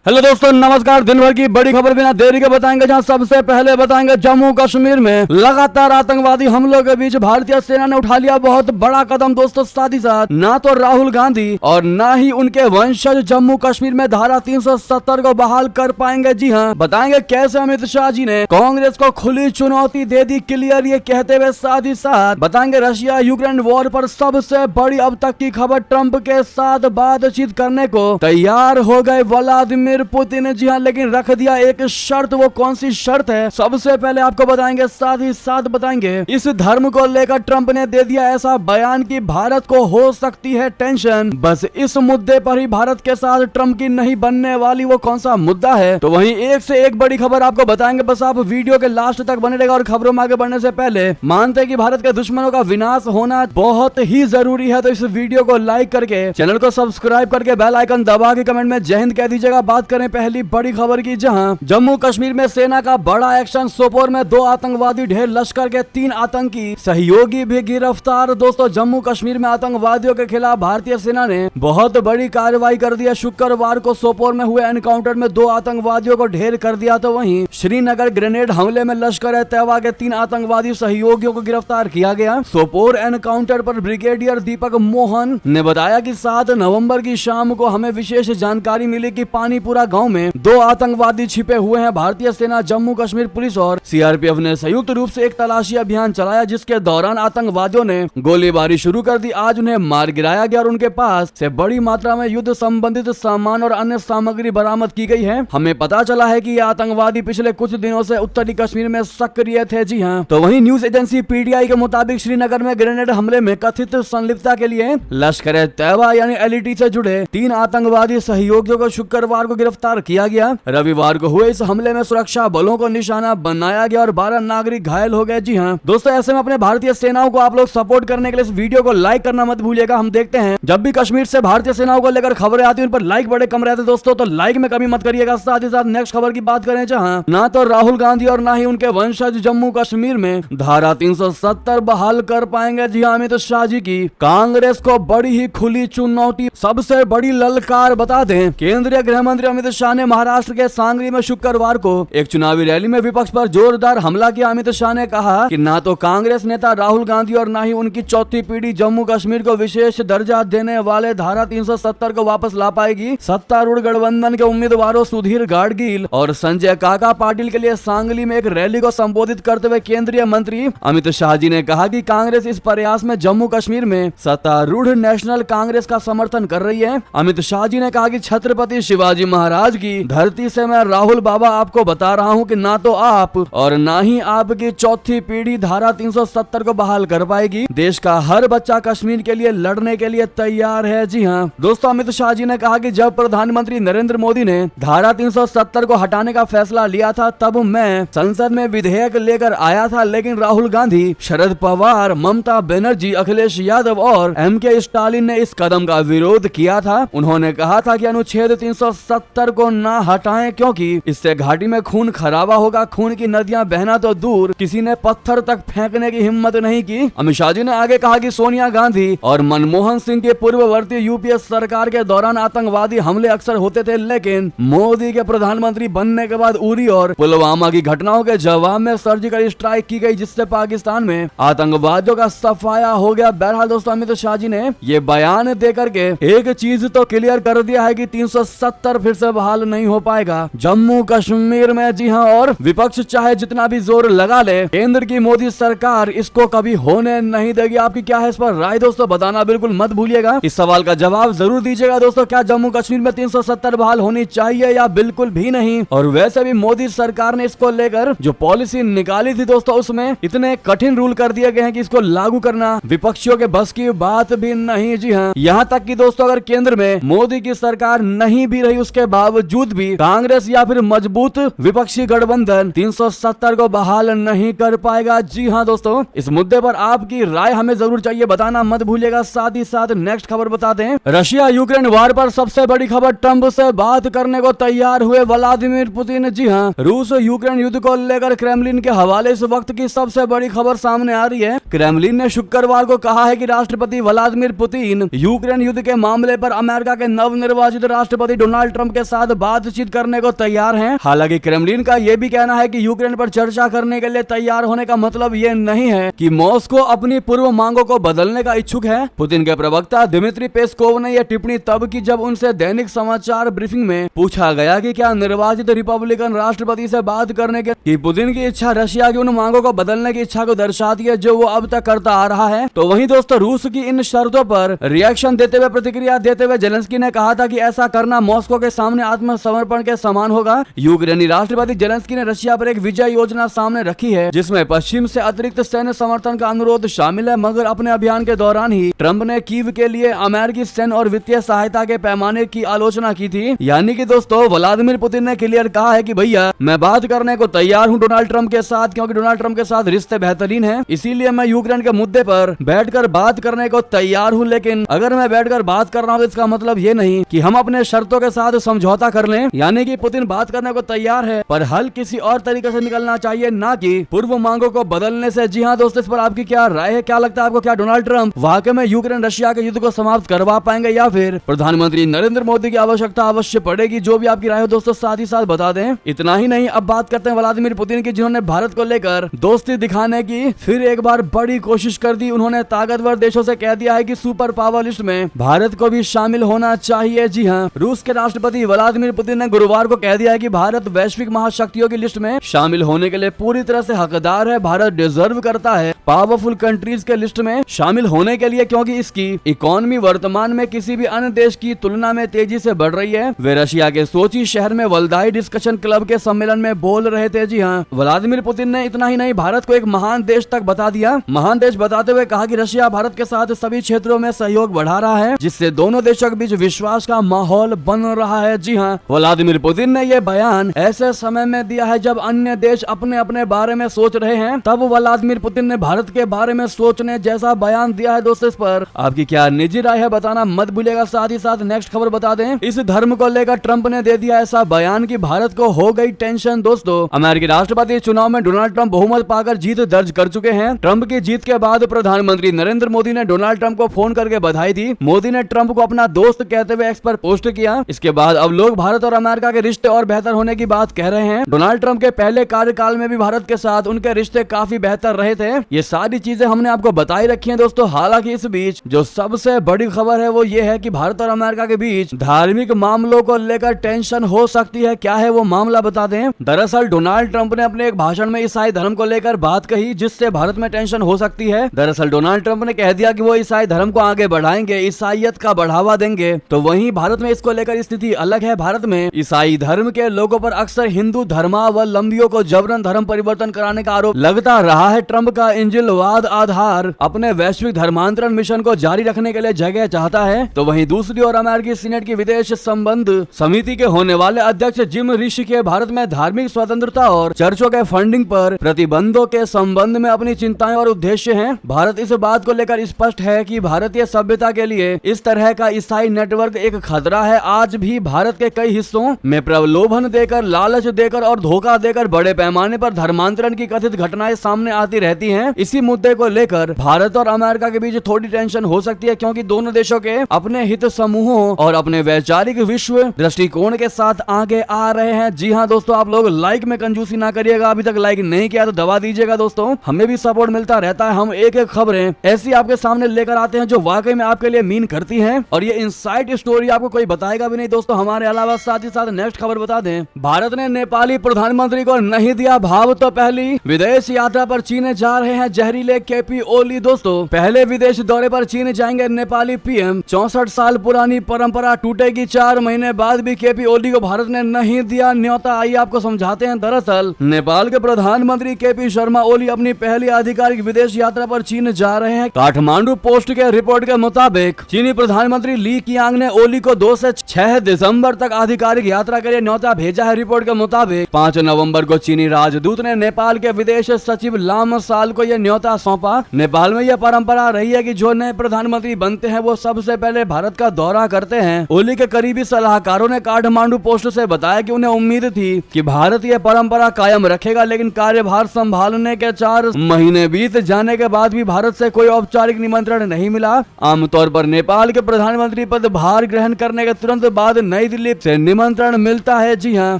Hello दोस्तों, नमस्कार। दिन भर की बड़ी खबर बिना देरी के बताएंगे, जहां सबसे पहले बताएंगे जम्मू कश्मीर में लगातार आतंकवादी हमलों के बीच भारतीय सेना ने उठा लिया बहुत बड़ा कदम। दोस्तों, साथ ही साथ ना तो राहुल गांधी और ना ही उनके वंशज जम्मू कश्मीर में धारा 370 को बहाल कर पाएंगे। जी हाँ, बताएंगे कैसे अमित शाह जी ने कांग्रेस को खुली चुनौती दे दी क्लियर, ये कहते हुए साथ ही साथ बताएंगे रशिया यूक्रेन वॉर पर सबसे बड़ी अब तक की खबर, ट्रंप के साथ बातचीत करने को तैयार हो गए व्लादिमीर पुतिन ने। जी हाँ, लेकिन रख दिया एक शर्त। वो कौन सी शर्त है, सबसे पहले आपको बताएंगे। साथ ही साथ बताएंगे इस धर्म को लेकर ट्रंप ने दे दिया ऐसा बयान कि भारत को हो सकती है टेंशन। बस इस मुद्दे पर ही भारत के साथ ट्रंप की नहीं बनने वाली। वो कौन सा मुद्दा है, तो वहीं एक से एक बड़ी खबर आपको बताएंगे। बस आप वीडियो के लास्ट तक बने रहेगा। और खबरों में आगे बढ़ने से पहले मानते हैं कि भारत के दुश्मनों का विनाश होना बहुत ही जरूरी है, तो इस वीडियो को लाइक करके चैनल को सब्सक्राइब करके बेल आइकन दबा के कमेंट में जय हिंद कह दीजिएगा। बात करें पहली बड़ी खबर की, जहां जम्मू कश्मीर में सेना का बड़ा एक्शन। सोपोर में 2 आतंकवादी ढेर, लश्कर के 3 आतंकी सहयोगी भी गिरफ्तार। दोस्तों, जम्मू कश्मीर में आतंकवादियों के खिलाफ भारतीय सेना ने बहुत बड़ी कार्रवाई कर दी है। शुक्रवार को सोपोर में हुए एनकाउंटर में 2 आतंकवादियों को ढेर कर दिया। तो वहीं श्रीनगर ग्रेनेड हमले में लश्कर ए तैयबा के 3 आतंकवादी सहयोगियों को गिरफ्तार किया गया। सोपोर एनकाउंटर पर ब्रिगेडियर दीपक मोहन ने बताया कि 7 नवंबर की शाम को हमें विशेष जानकारी मिली कि पानीपुरा गांव में 2 आतंकवादी छिपे हुए हैं। भारतीय सेना, जम्मू कश्मीर पुलिस और सीआरपीएफ ने संयुक्त रूप से एक तलाशी अभियान चलाया, जिसके दौरान आतंकवादियों ने गोलीबारी शुरू कर दी। आज उन्हें मार गिराया गया और उनके पास से बड़ी मात्रा में युद्ध संबंधित सामान और अन्य सामग्री बरामद की गई है। हमें पता चला है कि ये आतंकवादी पिछले कुछ दिनों से उत्तरी कश्मीर में सक्रिय थे। जी हाँ, तो वहीं न्यूज एजेंसी पीटीआई के मुताबिक श्रीनगर में ग्रेनेड हमले में कथित संलिप्तता के लिए लश्कर ए तैयबा यानी एलईटी से जुड़े 3 आतंकवादी सहयोगियों को शुक्रवार को गिरफ्तार किया गया। रविवार को हुए इस हमले में सुरक्षा बलों को निशाना बनाया गया और 12 नागरिक घायल हो गए। जी हाँ दोस्तों, ऐसे में अपने भारतीय सेनाओं को आप लोग सपोर्ट करने के लिए इस वीडियो को लाइक करना मत भूलिएगा। हम देखते हैं जब भी कश्मीर से भारतीय सेनाओं को लेकर खबरें आती हैं, उन पर लाइक बड़े कम रहते दोस्तों, तो लाइक में कमी मत करिएगा। साथ ही साथ नेक्स्ट खबर की बात करें, जहां ना तो राहुल गांधी और ना ही उनके वंशज जम्मू कश्मीर में धारा 370 बहाल कर पाएंगे। जी हाँ, अमित शाह जी की कांग्रेस को बड़ी ही खुली चुनौती, सबसे बड़ी ललकार। बता दें, केंद्रीय गृह मंत्री अमित शाह ने महाराष्ट्र के सांगली में शुक्रवार को एक चुनावी रैली में विपक्ष पर जोरदार हमला किया। अमित शाह ने कहा कि ना तो कांग्रेस नेता राहुल गांधी और ना ही उनकी चौथी पीढ़ी जम्मू कश्मीर को विशेष दर्जा देने वाले धारा 370 को वापस ला पाएगी। सत्तारूढ़ गठबंधन के उम्मीदवारों सुधीर गाडगील और संजय काका पाटिल के लिए सांगली में एक रैली को संबोधित करते हुए केंद्रीय मंत्री अमित शाह जी ने कहा कि कांग्रेस इस प्रयास में जम्मू कश्मीर में सत्तारूढ़ नेशनल कांग्रेस का समर्थन कर रही है। अमित शाह जी ने कहा कि छत्रपति शिवाजी महाराज की धरती से मैं राहुल बाबा आपको बता रहा हूं कि ना तो आप और ना ही आपकी चौथी पीढ़ी धारा 370 को बहाल कर पाएगी। देश का हर बच्चा कश्मीर के लिए लड़ने के लिए तैयार है। जी हाँ दोस्तों, अमित शाह जी ने कहा कि जब प्रधानमंत्री नरेंद्र मोदी ने धारा 370 को हटाने का फैसला लिया था, तब मैं संसद में विधेयक लेकर आया था, लेकिन राहुल गांधी, शरद पवार, ममता बनर्जी, अखिलेश यादव और एमके स्टालिन ने इस कदम का विरोध किया था। उन्होंने कहा था कि अनुच्छेद 370 को ना हटाएं, क्योंकि इससे घाटी में खून खराबा होगा। खून की नदियां बहना तो दूर, किसी ने पत्थर तक फेंकने की हिम्मत नहीं की। अमित शाह जी ने आगे कहा कि सोनिया गांधी और मनमोहन सिंह के पूर्ववर्ती यूपीए सरकार के दौरान आतंकवादी हमले अक्सर होते थे, लेकिन मोदी के प्रधानमंत्री बनने के बाद उरी और पुलवामा की घटनाओं के जवाब में सर्जिकल स्ट्राइक की गई, जिससे पाकिस्तान में आतंकवादियों का सफाया हो गया। बहरहाल दोस्तों, अमित शाह जी ने ये बयान देकर के एक चीज तो क्लियर कर दिया है कि 370 फिर से बहाल नहीं हो पाएगा जम्मू कश्मीर में। जी हाँ, और विपक्ष चाहे जितना भी जोर लगा ले, केंद्र की मोदी सरकार इसको कभी होने नहीं देगी। आपकी क्या है इस पर राय दोस्तों, बताना बिल्कुल मत भूलिएगा। इस सवाल का जवाब जरूर दीजिएगा दोस्तों, क्या जम्मू कश्मीर में 370 बहाल होनी चाहिए या बिल्कुल भी नहीं। और वैसे भी मोदी सरकार ने इसको लेकर जो पॉलिसी निकाली थी दोस्तों, उसमें इतने कठिन रूल कर दिए गए हैं कि इसको लागू करना विपक्षियों के बस की बात भी नहीं। जी हाँ, यहाँ तक कि दोस्तों, अगर केंद्र में मोदी की सरकार नहीं भी रही, उसके बावजूद भी कांग्रेस या फिर मजबूत विपक्षी गठबंधन 370 को बहाल नहीं कर पाएगा। जी हाँ दोस्तों, इस मुद्दे पर आपकी राय हमें जरूर चाहिए, बताना मत भूलिएगा। साथ ही साथ नेक्स्ट खबर बताते हैं, रशिया यूक्रेन वार पर सबसे बड़ी खबर, ट्रंप से बात करने को तैयार हुए व्लादिमीर पुतिन। जी हाँ, रूस यूक्रेन युद्ध को लेकर क्रेमलिन के हवाले इस वक्त की सबसे बड़ी खबर सामने आ रही है। क्रेमलिन ने शुक्रवार को कहा है कि राष्ट्रपति व्लादिमीर पुतिन यूक्रेन युद्ध के मामले पर अमेरिका के नवनिर्वाचित राष्ट्रपति डोनाल्ड ट्रंप ट्रंप के साथ बातचीत करने को तैयार हैं। हालांकि क्रेमलिन का यह भी कहना है कि यूक्रेन पर चर्चा करने के लिए तैयार होने का मतलब ये नहीं है कि मॉस्को अपनी पूर्व मांगों को बदलने का इच्छुक है। पुतिन के प्रवक्ता दिमित्री पेस्कोव ने यह टिप्पणी तब की जब उनसे दैनिक समाचार ब्रीफिंग में पूछा गया कि क्या निर्वाचित रिपब्लिकन राष्ट्रपति से बात करने की पुतिन की इच्छा रशिया की उन मांगों को बदलने की इच्छा को दर्शाती है जो वो अब तक करता आ रहा है। तो वहीं दोस्तों रूस की इन शर्तों पर रिएक्शन देते हुए, प्रतिक्रिया देते हुए जेलेंस्की ने कहा था कि ऐसा करना मॉस्को के सामने आत्मसमर्पण के समान होगा। यूक्रेनी राष्ट्रपति जेलेंस्की ने रशिया पर एक विजय योजना सामने रखी है जिसमें पश्चिम से अतिरिक्त सैन्य समर्थन का अनुरोध शामिल है, मगर अपने अभियान के दौरान ही ट्रंप ने कीव के लिए अमेरिकी सैन्य और वित्तीय सहायता के पैमाने की आलोचना की थी। यानी कि दोस्तों व्लादिमीर पुतिन ने क्लियर कहा है कि भैया मैं बात करने को तैयार हूं डोनाल्ड ट्रंप के साथ, क्योंकि डोनाल्ड ट्रंप के साथ रिश्ते बेहतरीन हैं, इसीलिए मैं यूक्रेन के मुद्दे पर बैठकर बात करने को तैयार हूं। लेकिन अगर मैं बैठकर बात कर रहा हूं तो इसका मतलब ये नहीं कि हम अपने शर्तों के साथ समझौता कर लें। यानी कि पुतिन बात करने को तैयार है पर हल किसी और तरीके से निकलना चाहिए, ना कि पूर्व मांगों को बदलने से। जी हाँ दोस्तों, इस पर आपकी क्या राय है? क्या लगता है आपको? क्या डोनाल्ड ट्रंप वाकई में यूक्रेन रशिया के युद्ध को समाप्त करवा पाएंगे या फिर प्रधानमंत्री नरेंद्र मोदी की आवश्यकता अवश्य पड़ेगी? जो भी आपकी राय हो दोस्तों साथ ही साथ बता दें। इतना ही नहीं, अब बात करते हैं व्लादिमीर पुतिन की, जिन्होंने भारत को लेकर दोस्ती दिखाने की फिर एक बार बड़ी कोशिश कर दी। उन्होंने ताकतवर देशों से कह दिया है कि सुपर पावर लिस्ट में भारत को भी शामिल होना चाहिए। जी हाँ, रूस के राष्ट्रपति व्लादिमीर पुतिन ने गुरुवार को कह दिया है कि भारत वैश्विक महाशक्तियों की लिस्ट में शामिल होने के लिए पूरी तरह से हकदार है। भारत डिजर्व करता है पावरफुल कंट्रीज के लिस्ट में शामिल होने के लिए, क्योंकि इसकी इकोनॉमी वर्तमान में किसी भी अन्य देश की तुलना में तेजी से बढ़ रही है। वे रशिया के सोची शहर में वल्दाई डिस्कशन क्लब के सम्मेलन में बोल रहे थे। जी हाँ, व्लादिमीर पुतिन ने इतना ही नहीं, भारत को एक महान देश तक बता दिया। महान देश बताते हुए कहा कि रशिया भारत के साथ सभी क्षेत्रों में सहयोग बढ़ा रहा है, जिससे दोनों देशों के बीच विश्वास का माहौल बन रहा है। जी हाँ, व्लादिमीर पुतिन ने यह बयान ऐसे समय में दिया है जब अन्य देश अपने अपने बारे में सोच रहे हैं, तब व्लादिमीर पुतिन ने भारत के बारे में सोचने जैसा बयान दिया है। दोस्तों इस पर आपकी क्या निजी राय है बताना मत भूलिएगा। साथ ही साथ नेक्स्ट खबर बता दें, इस धर्म को लेकर ट्रंप ने दे दिया ऐसा बयान कि भारत को हो गई टेंशन। दोस्तों अमेरिकी राष्ट्रपति चुनाव में डोनाल्ड ट्रंप बहुमत पाकर जीत दर्ज कर चुके हैं। ट्रंप की जीत के बाद प्रधानमंत्री नरेंद्र मोदी ने डोनाल्ड ट्रंप को फोन करके बधाई दी। मोदी ने ट्रंप को अपना दोस्त कहते हुए एक्स पर पोस्ट किया। इसके बाद अब लोग भारत और अमेरिका के रिश्ते और बेहतर होने की बात कह रहे हैं। डोनाल्ड ट्रंप के पहले कार्यकाल में भी भारत के साथ उनके रिश्ते काफी बेहतर रहे थे। ये सारी चीजें हमने आपको बताई रखी हैं दोस्तों। हालांकि इस बीच जो सबसे बड़ी खबर है वो ये है कि भारत और अमेरिका के बीच धार्मिक मामलों को लेकर टेंशन हो सकती है। क्या है वो मामला बता दें। दरअसल डोनाल्ड ट्रंप ने अपने एक भाषण में ईसाई धर्म को लेकर बात कही, जिससे भारत में टेंशन हो सकती है। दरअसल डोनाल्ड ट्रंप ने कह दिया कि वो ईसाई धर्म को आगे बढ़ाएंगे, ईसाईयत का बढ़ावा देंगे। तो वहीं भारत में इसको लेकर स्थिति अलग है। भारत में ईसाई धर्म के लोगों पर अक्सर हिंदू धर्मावलंबियों को जबरन धर्म परिवर्तन कराने का आरोप लगता रहा है। ट्रंप का इंजिलवाद आधार अपने वैश्विक धर्मांतरण मिशन को जारी रखने के लिए जगह चाहता है। तो वहीं दूसरी ओर अमेरिकी सीनेट की विदेश संबंध समिति के होने वाले अध्यक्ष जिम रिश के भारत में धार्मिक स्वतंत्रता और चर्चों के फंडिंग पर प्रतिबंधों के संबंध में अपनी चिंताएं और उद्देश्य हैं। भारत इस बात को लेकर स्पष्ट है कि भारतीय सभ्यता के लिए इस तरह का ईसाई नेटवर्क एक खतरा है। आज भी भारत के कई हिस्सों में प्रलोभन देकर, लालच देकर और धोखा देकर बड़े पैमाने पर धर्मांतरण की कथित घटनाएं सामने आती रहती हैं। इसी मुद्दे को लेकर भारत और अमेरिका के बीच थोड़ी टेंशन हो सकती है, क्योंकि दोनों देशों के अपने हित समूहों और अपने वैचारिक विश्व दृष्टिकोण के साथ आगे आ रहे हैं। जी हाँ दोस्तों, आप लोग लाइक में कंजूसी ना करिएगा। अभी तक लाइक नहीं किया तो दबा दीजिएगा दोस्तों, हमें भी सपोर्ट मिलता रहता है। हम एक एक खबरें ऐसी आपके सामने लेकर आते हैं जो वाकई में आपके लिए मीन करती हैं, और ये इनसाइड स्टोरी आपको कोई बताएगा भी नहीं दोस्तों हमारे अलावा। साथ ही साथ नेक्स्ट खबर बता दें, भारत ने नेपाली प्रधानमंत्री को नहीं दिया भाव तो पहली विदेश यात्रा पर चीन जा रहे हैं जहरीले केपी ओली। दोस्तों पहले विदेश दौरे पर चीन जाएंगे नेपाली पीएम। 64 साल पुरानी परंपरा टूटेगी। 4 महीने बाद भी केपी ओली को भारत ने नहीं दिया न्योता। आइए आपको समझाते हैं। दरअसल नेपाल के प्रधानमंत्री केपी शर्मा ओली अपनी पहली आधिकारिक विदेश यात्रा पर चीन जा रहे हैं। काठमांडू पोस्ट के रिपोर्ट के मुताबिक चीनी प्रधानमंत्री ली कियांग ने ओली को 2 से 6 दिसंबर तक आधिकारिक यात्रा के लिए न्योता भेजा है। रिपोर्ट के मुताबिक 5 नवंबर को चीनी राजदूत ने नेपाल के विदेश सचिव लाम साल को यह न्योता सौंपा। नेपाल में यह परंपरा रही है कि जो नए प्रधानमंत्री बनते हैं वो सबसे पहले भारत का दौरा करते हैं। ओली के करीबी सलाहकारों ने काठमांडू पोस्ट से बताया कि उन्हें उम्मीद थी कि भारत यह परंपरा कायम रखेगा, लेकिन कार्यभार संभालने के 4 महीने बीत जाने के बाद भी भारत से कोई औपचारिक निमंत्रण नहीं मिला। आमतौर पर नेपाल के प्रधानमंत्री पद भार ग्रहण करने के तुरंत बाद नई नई दिल्ली से निमंत्रण मिलता है। जी हाँ,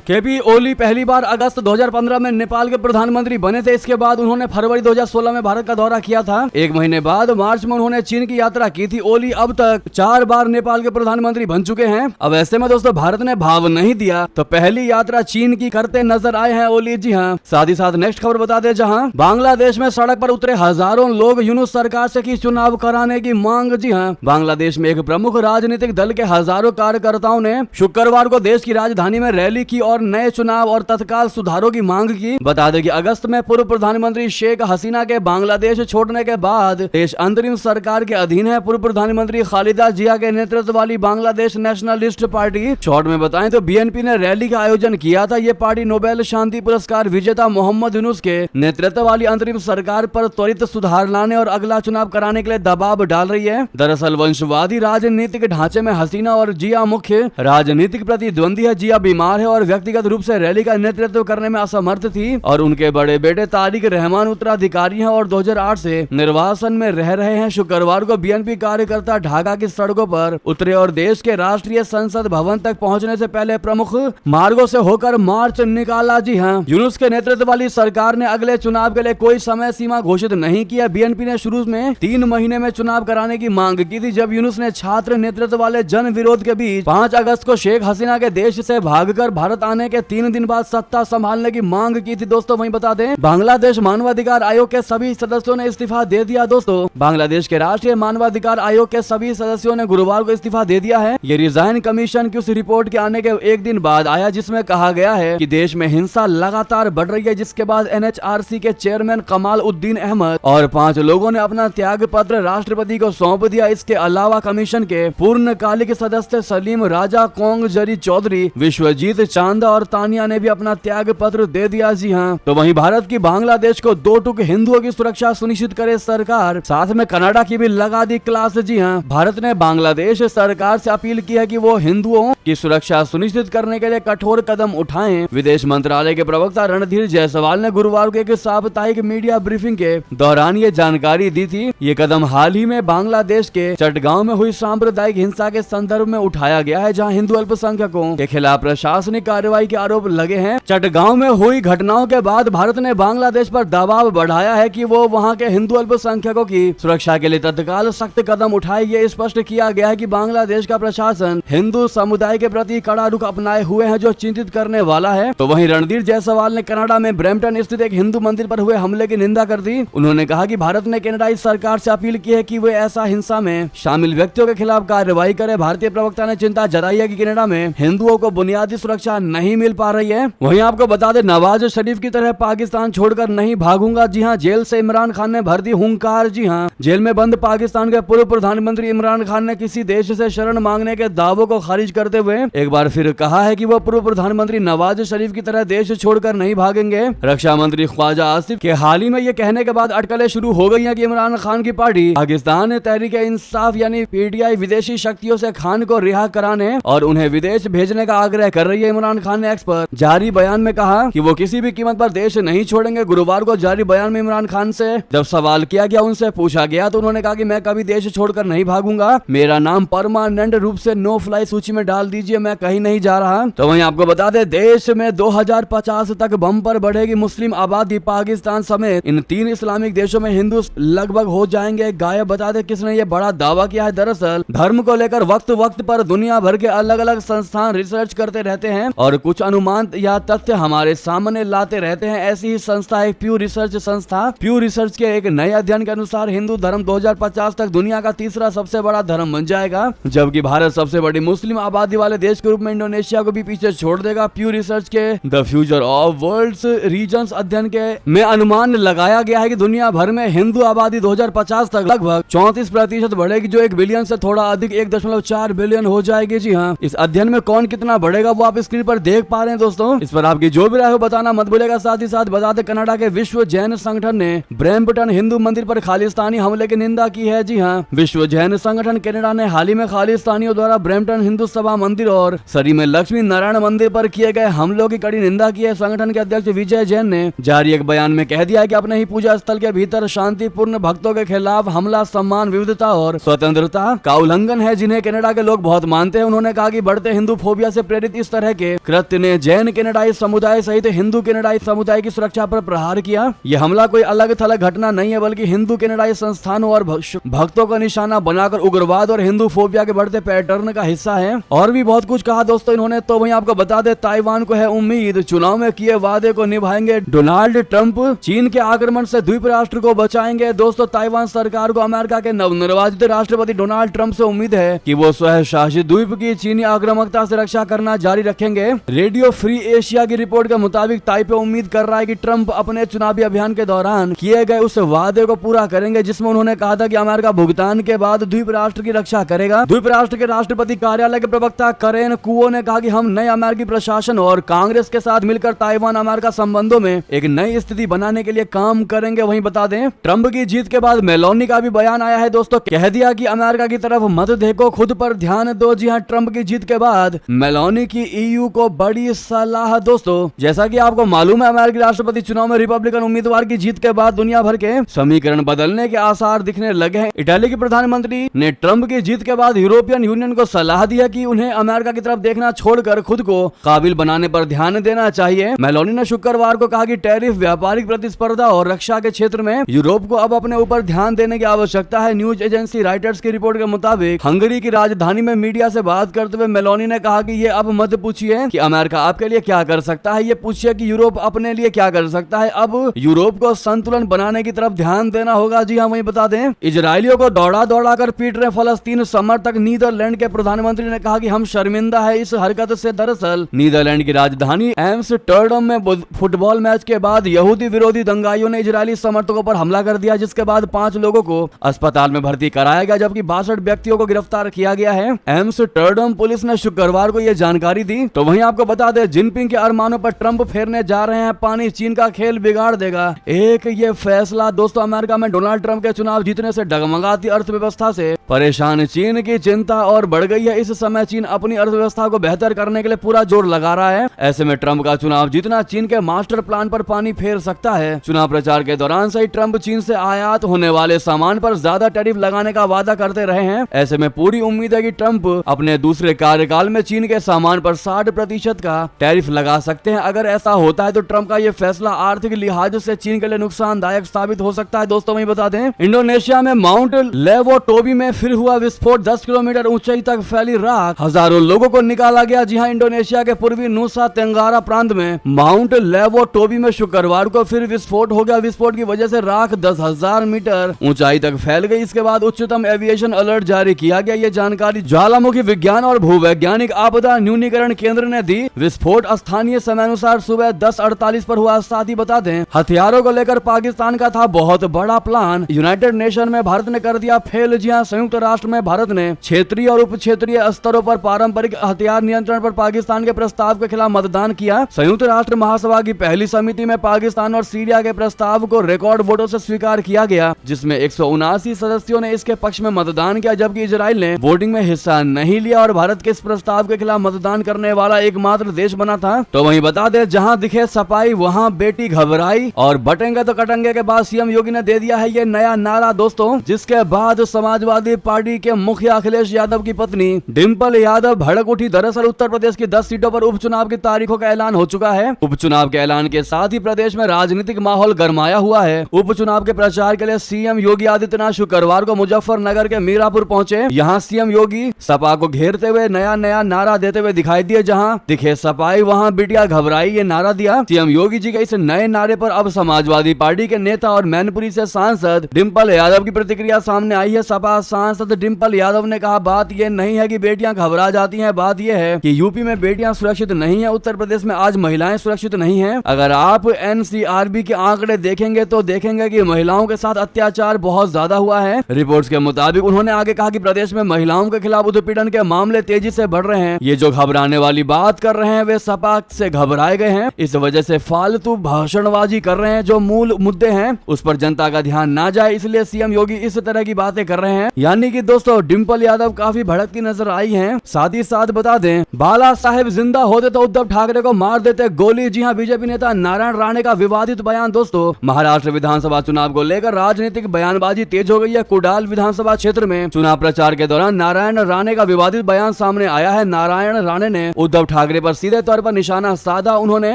केपी ओली पहली बार अगस्त 2015 में नेपाल के प्रधानमंत्री बने थे। इसके बाद उन्होंने फरवरी 2016 में भारत का दौरा किया था। एक महीने बाद मार्च में उन्होंने चीन की यात्रा की थी। ओली अब तक 4 बार नेपाल के प्रधानमंत्री बन चुके हैं। अब ऐसे में दोस्तों भारत ने भाव नहीं दिया तो पहली यात्रा चीन की करते नजर आए हैं ओली। जी हाँ, साथ ही साथ नेक्स्ट खबर बता दें, जहां बांग्लादेश में सड़क पर उतरे हजारों लोग यूनुस सरकार से की चुनाव कराने की मांग। जी हाँ, बांग्लादेश में एक प्रमुख राजनीतिक दल के हजारों कार्यकर्ताओं ने शुक्रवार को देश की राजधानी में रैली की और नए चुनाव और तत्काल सुधारों की मांग की। बता दें कि अगस्त में पूर्व प्रधानमंत्री शेख हसीना के बांग्लादेश छोड़ने के बाद देश अंतरिम सरकार के अधीन है। पूर्व प्रधानमंत्री खालिदा जिया के नेतृत्व वाली बांग्लादेश नेशनलिस्ट पार्टी, शॉर्ट में बताएं तो बीएनपी ने रैली का आयोजन किया था। ये पार्टी नोबेल शांति पुरस्कार विजेता मोहम्मद यूनुस के नेतृत्व वाली अंतरिम सरकार पर त्वरित सुधार लाने और अगला चुनाव कराने के लिए दबाव डाल रही है। दरअसल वंशवादी राजनीतिक ढांचे में हसीना और जिया मुख्य राजनीतिक प्रतिद्वंदी है। जिया बीमार है और व्यक्तिगत रूप से रैली का नेतृत्व करने में असमर्थ थी और उनके बड़े बेटे तारिक रहमान उत्तराधिकारी हैं और 2008 से निर्वासन में रह रहे हैं। शुक्रवार को बीएनपी कार्यकर्ता ढाका की सड़कों पर उतरे और देश के राष्ट्रीय संसद भवन तक पहुंचने से पहले प्रमुख मार्गों से होकर मार्च निकाला। जी हाँ, यूनुस के नेतृत्व वाली सरकार ने अगले चुनाव के लिए कोई समय सीमा घोषित नहीं किया। बीएनपी ने शुरू में 3 महीने में चुनाव कराने की मांग की थी, जब यूनुस ने छात्र नेतृत्व वाले जन विरोध के बीच 5 अगस्त को शेख हसीना के देश से भागकर भारत आने के 3 दिन बाद सत्ता संभालने की मांग की थी। दोस्तों वहीं बता दें, बांग्लादेश मानवाधिकार आयोग के सभी सदस्यों ने इस्तीफा दे दिया। दोस्तों बांग्लादेश के राष्ट्रीय मानवाधिकार आयोग के सभी सदस्यों ने गुरुवार को इस्तीफा दे दिया है। ये रिजाइन कमीशन की उस रिपोर्ट के आने के एक दिन बाद आया जिसमें कहा गया है कि देश में हिंसा लगातार बढ़ रही है, जिसके बाद एनएचआरसी के चेयरमैन कमाल उद्दीन अहमद और 5 लोगों ने अपना त्याग पत्र राष्ट्रपति को सौंप दिया। इसके अलावा कमीशन के पूर्णकालिक सदस्य सलीम राजा, कोंग जरी चौधरी, विश्वजीत चांदा और तानिया ने भी अपना त्याग पत्र दे दिया। जी हाँ, तो वहीं भारत की बांग्लादेश को 2 टुक हिंदुओं की सुरक्षा सुनिश्चित करे सरकार, साथ में कनाडा की भी लगा दी क्लास। जी हाँ, भारत ने बांग्लादेश सरकार से अपील की है कि वो हिंदुओं की सुरक्षा सुनिश्चित करने के लिए कठोर कदम उठाएं। विदेश मंत्रालय के प्रवक्ता रणधीर जायसवाल ने गुरुवार को एक साप्ताहिक मीडिया ब्रीफिंग के दौरान ये जानकारी दी थी। ये कदम हाल ही में बांग्लादेश के चटगांव में हुई सांप्रदायिक हिंसा के संदर्भ में उठाया गया है, जहां हिंदू अल्पसंख्यकों के खिलाफ प्रशासनिक कार्रवाई के आरोप लगे हैं। चटगांव में हुई घटनाओं के बाद भारत ने बांग्लादेश पर दबाव बढ़ाया है कि वो वहां के हिंदू अल्पसंख्यकों की सुरक्षा के लिए तत्काल सख्त कदम उठाए। ये स्पष्ट किया गया है कि बांग्लादेश का प्रशासन हिंदू समुदाय के प्रति कड़ा रुख अपनाए हुए हैं, जो चिंतित करने वाला है। तो वहीं रणधीर जायसवाल ने कनाडा में ब्रैम्पटन स्थित एक हिंदू मंदिर पर हुए हमले की निंदा कर दी। उन्होंने कहा कि भारत ने कनाडाई सरकार से अपील की है कि वे ऐसा हिंसा में शामिल व्यक्तियों के खिलाफ कार्रवाई करे। भारतीय प्रवक्ता ने चिंता जताई है कि कनाडा में हिंदुओं को बुनियादी सुरक्षा नहीं मिल पा रही है। वहीं आपको बता दें, नवाज शरीफ की तरह पाकिस्तान छोड़कर नहीं भागूंगा। जी हाँ, जेल से इमरान खान ने भर दी हुंकार। जी हाँ, जेल में बंद पाकिस्तान के पूर्व प्रधानमंत्री इमरान खान ने किसी देश से शरण मांगने के दावों को खारिज करते हुए एक बार फिर कहा है कि वो पूर्व प्रधानमंत्री नवाज शरीफ की तरह देश छोड़कर नहीं भागेंगे। रक्षा मंत्री ख्वाजा आसिफ के हाल ही में ये कहने के बाद अटकलें शुरू हो गई हैं कि इमरान खान की पार्टी पाकिस्तान तहरीक इंसाफ यानी पीटीआई विदेशी शक्तियों से खान को रिहा कराने और उन्हें विदेश भेजने का आग्रह कर रही है। इमरान खान ने एक्स पर जारी बयान में कहा कि वो किसी भी कीमत पर देश नहीं छोड़ेंगे। गुरुवार को जारी बयान में इमरान खान से जब सवाल किया गया, उनसे पूछा गया तो उन्होंने कहा कि मैं कभी देश छोड़कर नहीं भागूंगा, मेरा नाम परमानेंट रूप से नो फ्लाई सूची में डाल दीजिए, मैं कहीं नहीं जा रहा। तो वहीं आपको बता दें, देश में 2050 तक बम्पर बढ़ेगी मुस्लिम आबादी। पाकिस्तान समेत इन 3 इस्लामिक देशों में हिंदू लगभग हो जाएंगे गायब। बता दें किसने ये बड़ा दावा किया है। दरअसल धर्म को लेकर वक्त वक्त पर दुनिया भर के अलग अलग संस्थान रिसर्च करते रहते हैं और कुछ अनुमान या तथ्य हमारे सामने लाते रहते हैं। ऐसी ही संस्था है प्यू रिसर्च संस्था। प्यू रिसर्च के एक नए अध्ययन के अनुसार हिंदू धर्म 2050 तक दुनिया का तीसरा सबसे बड़ा धर्म बन जाएगा, जबकि भारत सबसे बड़ी मुस्लिम आबादी वाले देश के रूप में इंडोनेशिया को भी पीछे छोड़ देगा। प्यू रिसर्च के the future of world's regions अध्ययन के में अनुमान लगाया गया है कि दुनिया भर में हिंदू आबादी 2050 तक लगभग 34% बढ़ेगी, जो 1 बिलियन से थोड़ा अधिक 1.4 बिलियन हो जाएगी। जी हाँ, इस अध्ययन में कौन कितना बढ़ेगा वो आप स्क्रीन पर देख पा रहे हैं। दोस्तों इस पर आपकी जो भी राय हो बताना मत भूलेगा। साथ ही साथ बता दें, कनाडा के विश्व जैन संगठन ने ब्रैम्पटन हिंदू मंदिर पर खालिस्तानी हमले की निंदा की है। जी हाँ, विश्व जैन संगठन कनाडा ने हाल ही में खालिस्तानियों द्वारा ब्रैम्पटन हिंदू सभा मंदिर और सरी में लक्ष्मी नारायण मंदिर पर किए गए हमलों की कड़ी निंदा की है। संगठन के अध्यक्ष विजय जैन ने जारी एक बयान में कह दिया है कि अपने ही पूजा स्थल के भीतर शांतिपूर्ण भक्तों के खिलाफ हमला सम्मान, विविधता और स्वतंत्रता का उल्लंघन है, जिन्हें कनाडा के लोग बहुत मानते हैं। उन्होंने कहा कहा कि बढ़ते हिंदू फोबिया से प्रेरित इस तरह के कृत्य ने जैन कनाडाई समुदाय सहित हिंदू कनाडाई समुदाय की सुरक्षा पर प्रहार किया। यह हमला कोई अलग थलग घटना नहीं है, बल्कि हिंदू कनाडाई संस्थानों और भक्तों का निशाना बनाकर उग्रवाद और हिंदू फोबिया के बढ़ते पैटर्न का हिस्सा है। और भी बहुत कुछ कहा दोस्तों इन्होंने। तो वहीं आपको बता दे, ताइवान को है उम्मीद, चुनाव में किए वादे को निभाएंगे डोनाल्ड ट्रंप, चीन के आक्रमण से द्वीप राष्ट्र को बचाएंगे। दोस्तों ताइवान सरकार को अमेरिका के नवनिर्वाचित राष्ट्रपति डोनाल्ड ट्रंप से उम्मीद है कि वो स्वयं शासित द्वीप की चीनी आक्रामकता से रक्षा करना जारी रखेंगे। रेडियो फ्री एशिया की रिपोर्ट के मुताबिक ताइपे उम्मीद कर रहा है कि ट्रंप अपने चुनावी अभियान के दौरान किए गए उस वादे को पूरा करेंगे जिसमें उन्होंने कहा था कि अमेरिका भुगतान के बाद द्वीप राष्ट्र की रक्षा करेगा। द्वीप राष्ट्र के राष्ट्रपति कार्यालय के प्रवक्ता करेन कुओ ने कहा कि हम नए अमेरिकी प्रशासन और कांग्रेस के साथ मिलकर ताइवान अमेरिका संबंधों में एक नई स्थिति बनाने के लिए काम करेंगे। वहीं बता दें, ट्रंप की जीत के बाद मेलोनी का भी बयान आया है दोस्तों। कह दिया कि अमेरिका की तरफ मत देखो, खुद पर ध्यान दो। जी हां, ट्रंप की जीत के बाद मेलोनी की ईयू को बड़ी सलाह। दोस्तों जैसा कि आपको मालूम है, अमेरिकी राष्ट्रपति चुनाव में रिपब्लिकन उम्मीदवार की जीत के बाद दुनिया भर के समीकरण बदलने के आसार दिखने लगे हैं। इटली के प्रधानमंत्री ने ट्रंप की जीत के बाद यूरोपियन यूनियन को सलाह दी है कि उन्हें अमेरिका की तरफ देखना छोड़कर खुद को काबिल बनाने पर ध्यान देना चाहिए। मेलोनी ने शुक्रवार को कहा कि टैरिफ, व्यापारिक प्रतिस्पर्धा और रक्षा के क्षेत्र में यूरोप को अब अपने ऊपर ध्यान देने की आवश्यकता है। न्यूज एजेंसी राइटर्स की रिपोर्ट के मुताबिक हंगरी की राजधानी में मीडिया से बात करते हुए मेलोनी ने कहा कि ये अब मत पूछिए कि अमेरिका आपके लिए क्या कर सकता है, ये पूछिए कि यूरोप अपने लिए क्या कर सकता है। अब यूरोप को संतुलन बनाने की तरफ ध्यान देना होगा। जी हाँ, वहीं बता दें, इजरायलियों को दौड़ा दौड़ा कर पीट रहे फलस्तीन समर्थक। नीदरलैंड के प्रधानमंत्री ने कहा कि हम शर्मिंदा है इस हरकत से। दरअसल नीदरलैंड की राजधानी एम्स्टर्डम में फुटबॉल मैच के बाद यहूदी विरोधी दंगाइयों ने इजरायली समर्थकों पर हमला कर दिया, जिसके बाद 5 लोगों को अस्पताल में भर्ती कराया गया, जबकि 62 व्यक्तियों को गिरफ्तार किया गया है। एम्स्टर्डम पुलिस ने शुक्रवार को यह जानकारी दी। तो वहीं आपको बता दें, जिनपिंग के अरमानों पर ट्रंप फेरने जा रहे हैं पानी, चीन का खेल बिगाड़ देगा एक ये फैसला। दोस्तों अमेरिका में डोनाल्ड ट्रंप के चुनाव जीतने से डगमगाती अर्थव्यवस्था से परेशान चीन की चिंता और बढ़ गई है। इस समय चीन अपनी अर्थव्यवस्था को बेहतर करने के लिए पूरा जोर लगा रहा है। ऐसे में ट्रंप का चुनाव जीतना चीन के मास्टर प्लान पर पानी फेर सकता है। चुनाव प्रचार के दौरान से ही ट्रंप चीन से आयात होने वाले सामान पर ज्यादा टैरिफ लगाने का वादा करते रहे हैं। ऐसे में पूरी उम्मीद है कि ट्रंप अपने दूसरे कार्यकाल में चीन के सामान पर 60% का टैरिफ लगा सकते हैं। अगर ऐसा होता है तो ट्रंप का यह फैसला आर्थिक लिहाज से चीन के लिए नुकसानदायक साबित हो सकता है। दोस्तों वहीं बता दें, इंडोनेशिया में माउंट लेवोटोबी में फिर हुआ विस्फोट। 10 किलोमीटर ऊंचाई तक फैली राख, हजारों लोगों को निकाला गया। जी हां, इंडोनेशिया के पूर्वी नुसा तेंगारा प्रांत में माउंट लेवोटोबी में शुक्रवार को फिर विस्फोट हो गया। विस्फोट की वजह से राख 10,000 मीटर ऊंचाई तक फैल गई। इसके बाद उच्चतम एविएशन अलर्ट जारी किया गया। ये जानकारी ज्वालामुखी विज्ञान और भूवैज्ञानिक आपदा न्यूनीकरण केंद्र ने दी। विस्फोट स्थानीय समय अनुसार सुबह 10:48 पर हुआ। साथ ही बता दें, हथियारों को लेकर पाकिस्तान का था बहुत बड़ा प्लान, यूनाइटेड नेशन में भारत ने कर दिया फेल। जी हां, संयुक्त राष्ट्र में भारत ने क्षेत्रीय और उप क्षेत्रीय स्तरों पर पारंपरिक हथियार नियंत्रण पर पाकिस्तान के प्रस्ताव के खिलाफ मतदान किया। संयुक्त राष्ट्र महासभा की पहली समिति में पाकिस्तान और सीरिया के प्रस्ताव को रिकॉर्ड वोटों से स्वीकार किया गया, जिसमें 179 सदस्यों ने इसके पक्ष में मतदान किया, जबकि इजराइल ने वोटिंग में हिस्सा नहीं लिया और भारत के इस प्रस्ताव के खिलाफ मतदान करने वाला एकमात्र देश बना था। तो वहीं बता दें, जहां दिखे सफाई वहां बेटी घबराई और बटेंगे तो कटेंगे के बाद सीएम योगी ने दे दिया है ये नया नारा दोस्तों, जिसके बाद समाजवादी पार्टी के मुखिया अखिलेश यादव की पत्नी डिंपल यादव भड़क उठी। दरअसल उत्तर प्रदेश की 10 सीटों पर उपचुनाव की तारीखों का ऐलान हो चुका है। उपचुनाव के ऐलान के साथ ही प्रदेश में राजनीतिक माहौल गरमाया हुआ है। उपचुनाव के प्रचार के लिए सीएम योगी आदित्यनाथ शुक्रवार को मुजफ्फरनगर के मीरापुर पहुंचे। यहां सीएम योगी सपा को घेरते हुए नया नारा देते हुए दिखाई दिए। जहां दिखे सफाई वहां बिटिया घबराई, ये नारा दिया। सीएम योगी जी के इस नए नारे पर अब समाजवादी पार्टी के नेता और मैनपुरी से सांसद डिंपल यादव की प्रतिक्रिया सामने आई है। सपा सांसद डिंपल यादव ने कहा, बात ये नहीं है कि बेटियां घबरा जाती हैं, बात यह है कि यूपी में बेटियां सुरक्षित नहीं है, उत्तर प्रदेश में आज महिलाएं सुरक्षित नहीं हैं। अगर आप एनसीआरबी के आंकड़े देखेंगे तो देखेंगे कि महिलाओं के साथ अत्याचार बहुत ज्यादा हुआ है। रिपोर्ट्स के मुताबिक उन्होंने आगे कहा कि प्रदेश में महिलाओं के खिलाफ उत्पीड़न के मामले तेजी से बढ़ रहे हैं। ये जो घबराने वाली बात कर रहे हैं वे सपा से घबराए गए हैं, इस वजह से फालतू भाषणबाजी कर रहे हैं। जो मूल मुद्दे हैं उस पर जनता का ध्यान ना जाए, इसलिए सीएम योगी इस तरह की बातें कर रहे हैं। यानी कि दोस्तों डिंपल यादव काफी भड़कती नजर आई हैं। साथ ही साथ बता दें, बाला साहेब जिंदा होते तो उद्धव ठाकरे को मार देते गोली। जी हां, बीजेपी नेता नारायण राणे का विवादित बयान। दोस्तों महाराष्ट्र विधानसभा चुनाव को लेकर राजनीतिक बयानबाजी तेज हो गई है। कुडाल विधानसभा क्षेत्र में चुनाव प्रचार के दौरान नारायण राणे का विवादित बयान सामने आया है। नारायण राणे ने उद्धव ठाकरे पर सीधे तौर पर निशाना साधा। उन्होंने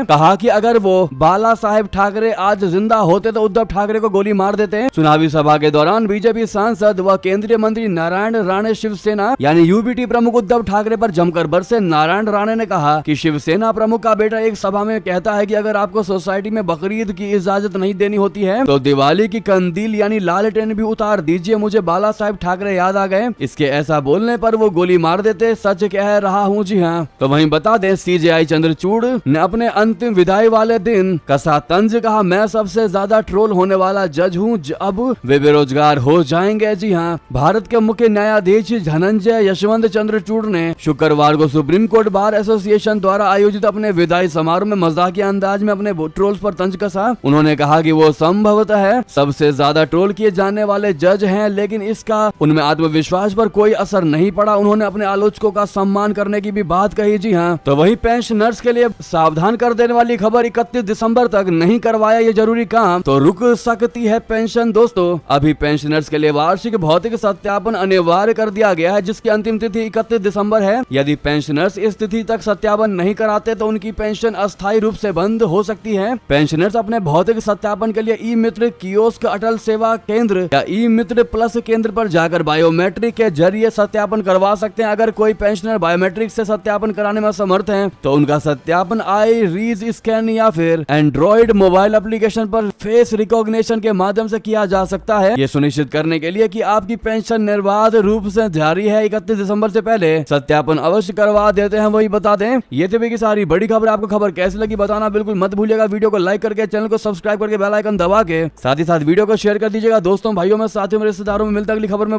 कहा कि अगर वो बाला साहेब ठाकरे आज जिंदा होते तो उद्धव ठाकरे को गोली मार देते। चुनावी सभा के दौरान बीजेपी सांसद व केंद्रीय मंत्री नारायण राणे शिवसेना यानी यूबीटी प्रमुख उद्धव ठाकरे पर जमकर बरसे। नारायण राणे ने कहा कि शिवसेना प्रमुख का बेटा एक सभा में कहता है कि अगर आपको सोसाइटी में बकरीद की इजाजत नहीं देनी होती है तो दिवाली की कंदील यानी लालटेन भी उतार दीजिए। मुझे बाला साहेब ठाकरे याद आ गए। इसके ऐसा बोलने पर वो गोली मार देते। सच कह रहा हूँ जी हाँ। तो वहीं बता दें सीजेआई चंद्रचूड़ ने अपने अंतिम विदाई वाले दिन कसा तंज कहा, मैं सबसे ज्यादा ट्रोल होने वाला जज हूँ, अब वे बेरोजगार हो जाएंगे। जी हाँ, भारत के मुख्य न्यायाधीश धनंजय यशवंत चंद्रचूड़ ने शुक्रवार को सुप्रीम कोर्ट बार एसोसिएशन द्वारा आयोजित अपने विदाई समारोह में मजाकिया अंदाज में अपने ट्रोल्स पर तंज कसा। उन्होंने कहा कि वो संभवतः है सबसे ज्यादा ट्रोल किए जाने वाले जज हैं, लेकिन इसका उनमें आत्मविश्वास पर कोई असर नहीं पड़ा। उन्होंने अपने आलोचकों का सम्मान करने की भी बात कही। जी हाँ, तो वही पेंशनर्स के लिए सावधान कर देने वाली खबर, 31 दिसंबर तक नहीं करवाया ये जरूरी काम तो रुक सकती है पेंशन। दोस्तों, अभी पेंशनर्स के लिए वार्षिक भौतिक सत्यापन अनिवार्य कर दिया गया है, जिसकी अंतिम तिथि 31 दिसंबर है। यदि पेंशनर्स इस तिथि तक सत्यापन नहीं कराते तो उनकी पेंशन अस्थायी रूप से बंद हो सकती है। पेंशनर्स अपने भौतिक सत्यापन के लिए ई मित्र कियोस्क, अटल सेवा केंद्र या ई मित्र प्लस केंद्र पर जाकर बायोमेट्रिक के जरिए सत्यापन करवा सकते हैं। अगर कोई पेंशनर बायोमेट्रिक से सत्यापन कराने में असमर्थ है तो उनका सत्यापन आई रीज स्कैन या फिर एंड्रॉइड मोबाइल एप्लीकेशन पर फेस रिकॉग्निशन के माध्यम से किया जा सकता है। ये सुनिश्चित करने के लिए कि आपकी पेंशन निर्बाध रूप से जारी है, 31 दिसंबर से पहले सत्यापन अवश्य करवा देते हैं। वही बता दें, ये थी की सारी बड़ी खबर। आपको खबर कैसी लगी बताना बिल्कुल मत भूलिएगा। वीडियो को लाइक करके चैनल को सब्सक्राइब करके बेल आइकन दबा के साथ ही साथ वीडियो को शेयर कर दीजिएगा दोस्तों, भाइयों में, साथियों में, रिश्तेदारों में। मिलता अगली खबर में।